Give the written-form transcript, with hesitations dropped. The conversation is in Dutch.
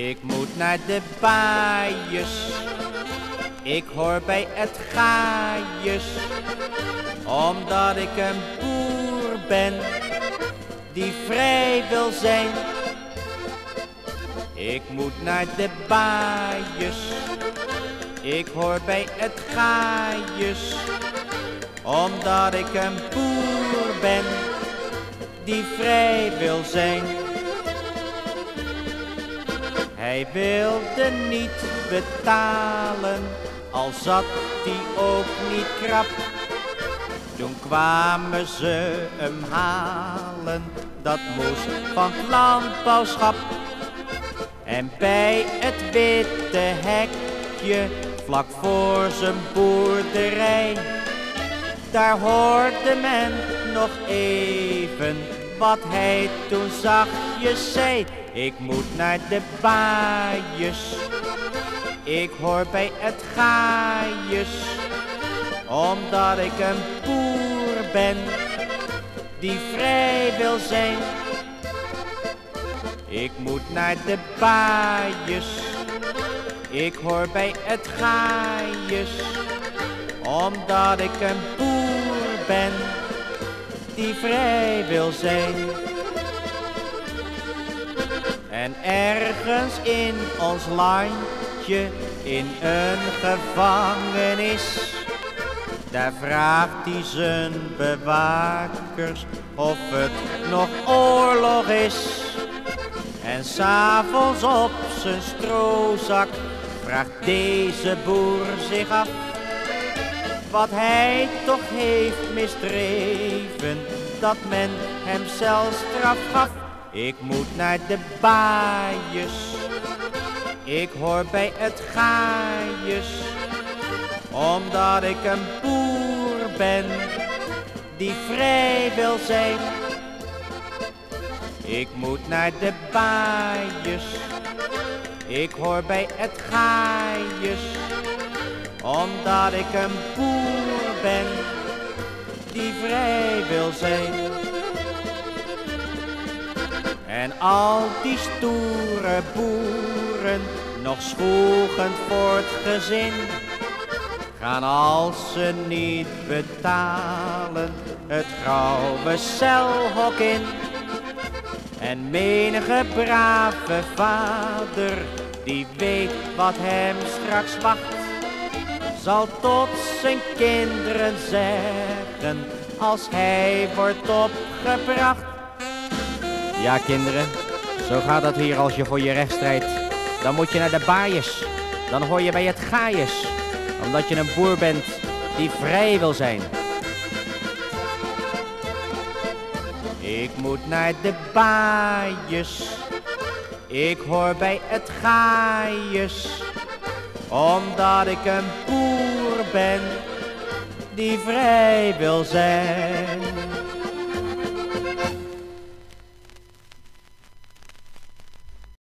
Ik moet naar de baaiers, ik hoor bij het gaaiers, omdat ik een boer ben die vrij wil zijn. Ik moet naar de baaiers, ik hoor bij het gaaiers, omdat ik een boer ben die vrij wil zijn. Hij wilde niet betalen, al zat hij ook niet krap. Toen kwamen ze hem halen, dat moest van het landbouwschap. En bij het witte hekje, vlak voor zijn boerderij, daar hoorde men nog even wat hij toen zachtjes zei. Ik moet naar de baaiers, ik hoor bij het gaaiers, omdat ik een boer ben die vrij wil zijn. Ik moet naar de baaiers, ik hoor bij het gaaiers, omdat ik een boer ben die vrij wil zijn. En ergens in ons landje, in een gevangenis, daar vraagt hij zijn bewakers of het nog oorlog is. En 's avonds op zijn stroozak vraagt deze boer zich af wat hij toch heeft misdreven, dat men hem zelfs straf gaf. Ik moet naar de baaiers, ik hoor bij het gaaiers, omdat ik een boer ben die vrij wil zijn. Ik moet naar de baaiers, ik hoor bij het gaaiers, omdat ik een boer ben die vrij wil zijn. En al die stoere boeren, nog zwoegend voor het gezin, gaan als ze niet betalen het grauwe celhok in. En menige brave vader, die weet wat hem straks wacht, zal tot zijn kinderen zeggen als hij wordt opgebracht: ja kinderen, zo gaat het hier als je voor je recht strijdt. Dan moet je naar de baaiers, dan hoor je bij het gaaiers, omdat je een boer bent die vrij wil zijn. Ik moet naar de baaiers, ik hoor bij het gaaiers, omdat ik een boer ben die vrij wil zijn.